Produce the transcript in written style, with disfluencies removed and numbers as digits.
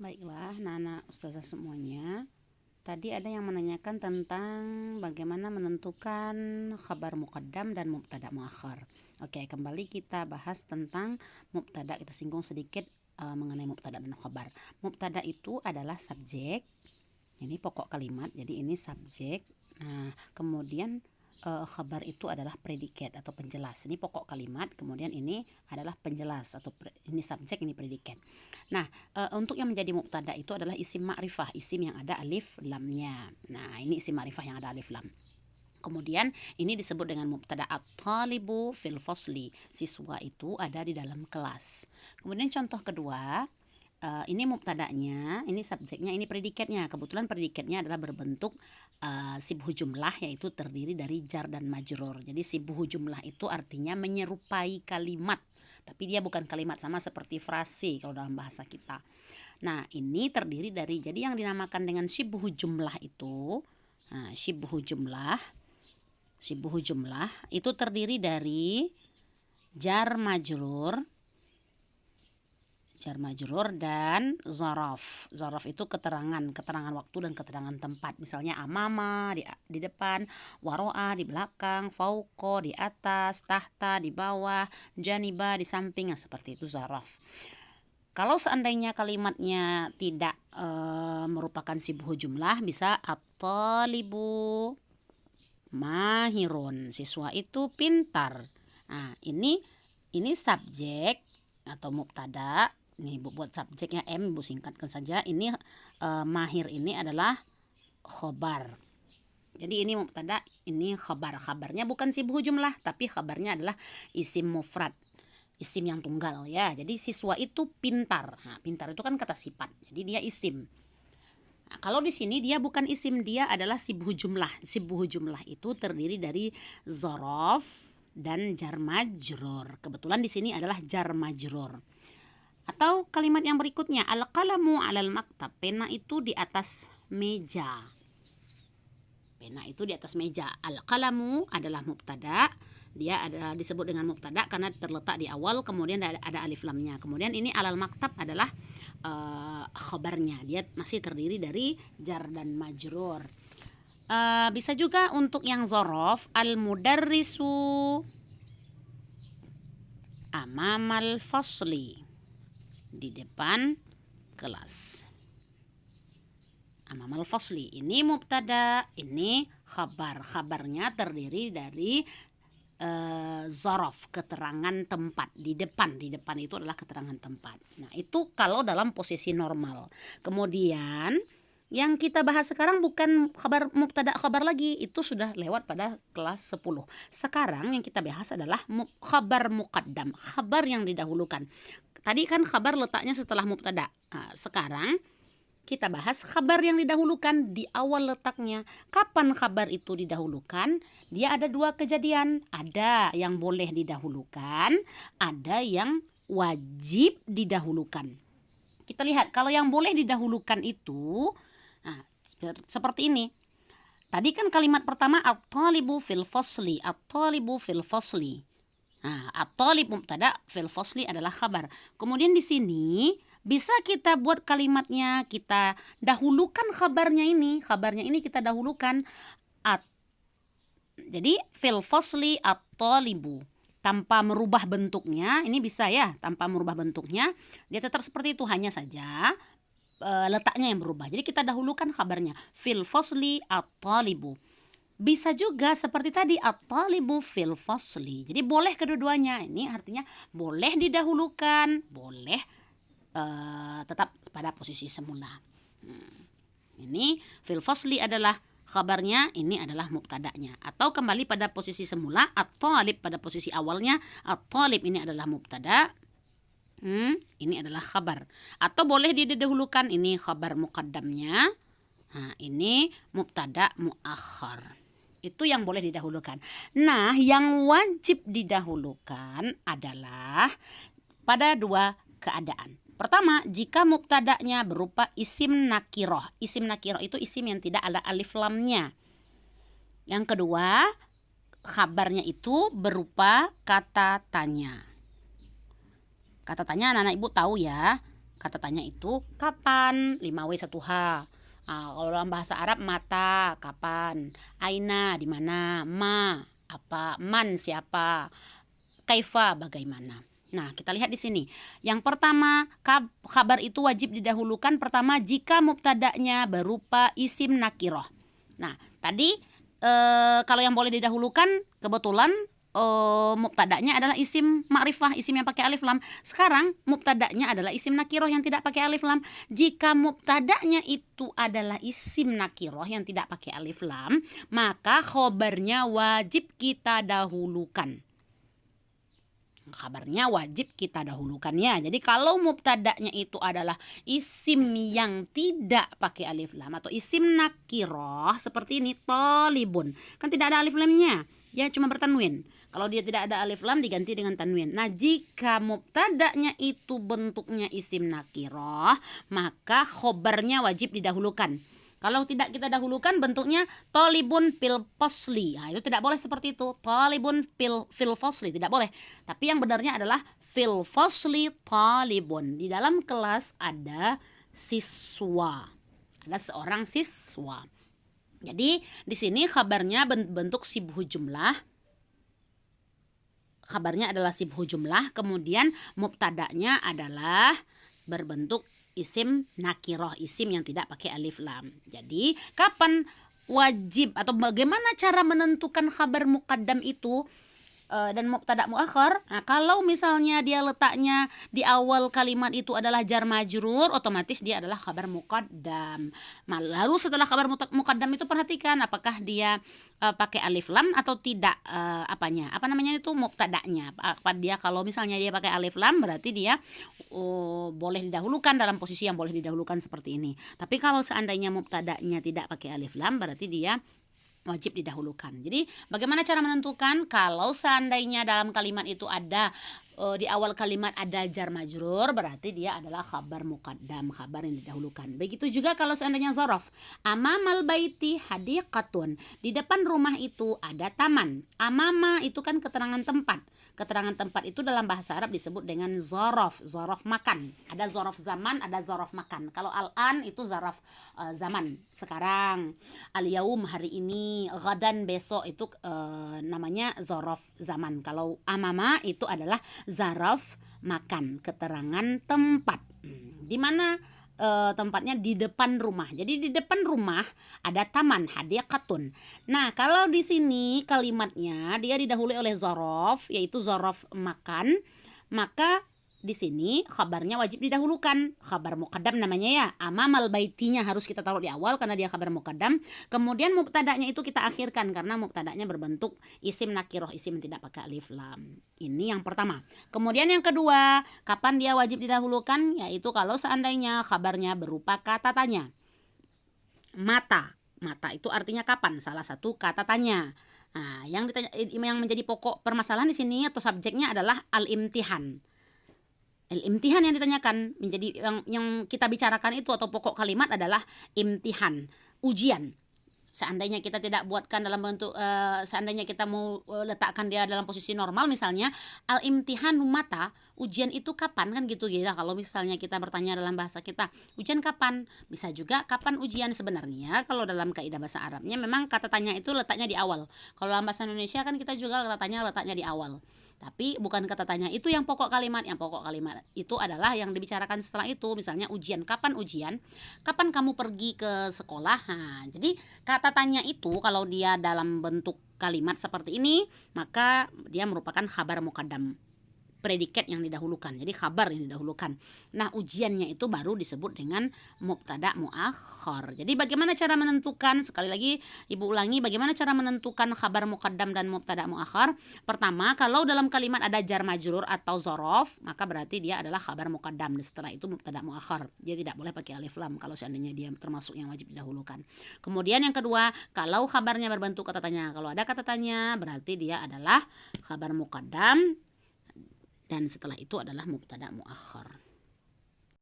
Baiklah, Nana Ustazah semuanya. Tadi ada yang menanyakan tentang bagaimana menentukan khabar muqaddam dan mubtada muakhar. Oke, kembali kita bahas tentang mubtada. Kita singgung sedikit mengenai mubtada dan khabar. Mubtada itu adalah subjek. Ini pokok kalimat, jadi ini subjek. Nah, kemudian khabar itu adalah predikat atau penjelas. Ini pokok kalimat, kemudian ini adalah penjelas atau ini subjek, ini predikat. Nah, untuk yang menjadi mubtada itu adalah isim ma'rifah, isim yang ada alif lamnya. Nah, ini isim ma'rifah yang ada alif lam. Kemudian ini disebut dengan mubtada at-talibu fil fasli. Siswa itu ada di dalam kelas. Kemudian contoh kedua, ini mubtadanya, ini subjeknya, ini predikatnya. Kebetulan predikatnya adalah berbentuk sibhu jumlah, yaitu terdiri dari jar dan majrur. Jadi sibhu jumlah itu artinya menyerupai kalimat, tapi dia bukan kalimat sama seperti frase kalau dalam bahasa kita. Nah, ini terdiri dari, jadi yang dinamakan dengan sibhu jumlah itu, sibhu jumlah itu terdiri dari jar majrur dan zaraf. Zaraf itu keterangan waktu dan keterangan tempat. Misalnya amama di depan, waro'a di belakang, fauqo di atas, tahta di bawah, janiba di samping. Seperti itu zaraf. Kalau seandainya kalimatnya tidak merupakan sibhu jumlah, bisa at-talibu mahirun, siswa itu pintar. Nah, ini subjek atau mubtada. Nih, buat subjeknya M, Ibu singkatkan saja. Ini mahir ini adalah khobar. Jadi ini mubtada, ini khabar. Khabarnya bukan sibhu jumlah, tapi khabarnya adalah isim mufrad, isim yang tunggal ya. Jadi siswa itu pintar. Nah, pintar itu kan kata sifat. Jadi dia isim. Nah, kalau di sini dia bukan isim, dia adalah sibhu jumlah. Sibhu jumlah itu terdiri dari dzaraf dan jar majrur. Kebetulan di sini adalah jar majrur. Atau kalimat yang berikutnya, al-qalamu 'alal maktab, pena itu di atas meja. Pena itu di atas meja. Al-qalamu adalah mubtada. Dia adalah disebut dengan mubtada karena terletak di awal, kemudian ada alif lamnya. Kemudian ini alal maktab adalah khabarnya. Dia masih terdiri dari jar dan majrur. Bisa juga untuk yang zorof, al-mudarrisu amamal fasli, di depan kelas. Amamal fasli, ini mubtada, ini khabar. Khabarnya terdiri dari zorof, keterangan tempat. Di depan itu adalah keterangan tempat. Nah, itu kalau dalam posisi normal. Kemudian yang kita bahas sekarang bukan khabar mubtada khabar lagi, itu sudah lewat pada kelas 10. Sekarang yang kita bahas adalah khabar muqaddam, khabar yang didahulukan. Tadi kan khabar letaknya setelah mubtada. Nah, sekarang kita bahas khabar yang didahulukan di awal letaknya. Kapan khabar itu didahulukan? Dia ada dua kejadian. Ada yang boleh didahulukan, ada yang wajib didahulukan. Kita lihat, kalau yang boleh didahulukan itu seperti ini. Tadi kan kalimat pertama at-talibu fil fasli, at-talibu fil fasli. Nah, at-talib mubtada, fil fasli adalah khabar. Kemudian di sini bisa kita buat kalimatnya, kita dahulukan khabarnya ini kita dahulukan jadi fil fasli at-talibu, tanpa merubah bentuknya. Ini bisa ya, tanpa merubah bentuknya, dia tetap seperti itu, hanya saja letaknya yang berubah. Jadi kita dahulukan khabarnya fil fasli at-talibu. Bisa juga seperti tadi at-talibu fil fasli. Jadi boleh kedua-duanya. Ini artinya boleh didahulukan, boleh tetap pada posisi semula. Ini fil fasli adalah khabarnya, ini adalah mubtadanya. Atau kembali pada posisi semula, at-talib pada posisi awalnya, at-talib ini adalah mubtada, ini adalah khabar. Atau boleh didahulukan, ini khabar muqaddamnya, nah ini mubtada muakhar. Itu yang boleh didahulukan. Nah, yang wajib didahulukan adalah pada dua keadaan. Pertama, jika mubtadanya berupa isim nakiroh. Isim nakiroh itu isim yang tidak ada alif lamnya. Yang kedua, khabarnya itu berupa kata tanya. Kata tanya anak-anak ibu tahu ya. Kata tanya itu kapan, 5W1H. Kalau dalam bahasa Arab mata, kapan, aina, di mana, ma, apa, man, siapa, kaifa, bagaimana. Nah, kita lihat di sini. Yang pertama, kabar itu wajib didahulukan pertama jika mubtada'nya berupa isim nakiroh. Nah, tadi kalau yang boleh didahulukan kebetulan mubtada'nya adalah isim ma'rifah, isim yang pakai alif lam. Sekarang mubtada'nya adalah isim nakiroh yang tidak pakai alif lam. Jika mubtada'nya itu adalah isim nakiroh yang tidak pakai alif lam, maka khobarnya wajib kita dahulukan. Kabarnya wajib kita dahulukannya. Jadi kalau mubtada'nya itu adalah isim yang tidak pakai alif lam atau isim nakiroh seperti ini, talibun, kan tidak ada alif lamnya, dia cuma bertanwin. Kalau dia tidak ada alif lam diganti dengan tanwin. Nah, jika mubtada'nya itu bentuknya isim nakiroh, maka khobarnya wajib didahulukan. Kalau tidak kita dahulukan bentuknya talibun fil fasli. Nah, itu tidak boleh seperti itu. Talibun fil fasli tidak boleh. Tapi yang benarnya adalah fil fasli talibun. Di dalam kelas ada siswa. Ada seorang siswa. Jadi di sini kabarnya bentuk sibhu jumlah. Kabarnya adalah sibhu jumlah, kemudian mubtada'nya adalah berbentuk isim nakiroh, isim yang tidak pakai alif lam. Jadi kapan wajib atau bagaimana cara menentukan khabar muqaddam itu dan mubtada muakhar? Nah, kalau misalnya dia letaknya di awal kalimat itu adalah jar majrur, otomatis dia adalah khabar muqaddam. Lalu setelah khabar muqaddam itu perhatikan apakah dia pakai alif lam atau tidak, apa namanya itu mubtada'nya. Apa dia, kalau misalnya dia pakai alif lam berarti dia boleh didahulukan dalam posisi yang boleh didahulukan seperti ini. Tapi kalau seandainya mubtada'nya tidak pakai alif lam berarti dia wajib didahulukan. Jadi bagaimana cara menentukan? Kalau seandainya dalam kalimat itu ada di awal kalimat ada jar majrur, berarti dia adalah khabar muqaddam, khabar yang didahulukan. Begitu juga kalau seandainya zorof, amamal baiti hadiqatun, di depan rumah itu ada taman. Amama itu kan keterangan tempat. Keterangan tempat itu dalam bahasa Arab disebut dengan zorof, zorof makan. Ada zorof zaman, ada zorof makan. Kalau al-an itu zorof zaman, sekarang. Al-yaum hari ini, ghadan besok itu namanya zorof zaman. Kalau amama itu adalah zaraf makan, keterangan tempat. Di mana tempatnya? Di depan rumah. Jadi di depan rumah ada taman, hadiqatun. Nah, kalau di sini kalimatnya dia didahului oleh zorof, yaitu zorof makan, maka di sini khabarnya wajib didahulukan. Khabar muqaddam namanya ya. Amamal baitinya harus kita taruh di awal karena dia khabar muqaddam. Kemudian mubtada'nya itu kita akhirkan karena mubtada'nya berbentuk isim nakiroh, isim yang tidak pakai alif lam. Ini yang pertama. Kemudian yang kedua, kapan dia wajib didahulukan? Yaitu kalau seandainya khabarnya berupa kata tanya. Mata. Mata itu artinya kapan? Salah satu kata tanya. Nah, yang menjadi pokok permasalahan di sini atau subjeknya adalah al-imtihan. Imtihan yang ditanyakan, menjadi yang kita bicarakan itu atau pokok kalimat adalah imtihan, ujian. Seandainya kita tidak buatkan dalam bentuk seandainya kita mau letakkan dia dalam posisi normal, misalnya al-imtihan mata, ujian itu kapan, kan gitu ya. Kalau misalnya kita bertanya dalam bahasa kita, ujian kapan? Bisa juga kapan ujian. Sebenarnya kalau dalam kaidah bahasa Arabnya memang kata tanya itu letaknya di awal. Kalau dalam bahasa Indonesia kan kita juga kata tanya letaknya di awal. Tapi bukan kata tanya itu yang pokok kalimat. Yang pokok kalimat itu adalah yang dibicarakan setelah itu. Misalnya ujian, kapan ujian? Kapan kamu pergi ke sekolah? Nah, jadi kata tanya itu kalau dia dalam bentuk kalimat seperti ini, maka dia merupakan khabar muqaddam, predikat yang didahulukan. Jadi khabar yang didahulukan. Nah, ujiannya itu baru disebut dengan mubtada muakhar. Jadi bagaimana cara menentukan? Sekali lagi Ibu ulangi, bagaimana cara menentukan khabar muqaddam dan mubtada muakhar? Pertama, kalau dalam kalimat ada jar majrur atau zorof, maka berarti dia adalah khabar muqaddam. Setelah itu mubtada muakhar. Dia tidak boleh pakai alif lam kalau seandainya dia termasuk yang wajib didahulukan. Kemudian yang kedua, kalau khabarnya berbentuk kata tanya. Kalau ada kata tanya, berarti dia adalah khabar muqaddam. Dan setelah itu adalah mubtada muakhar.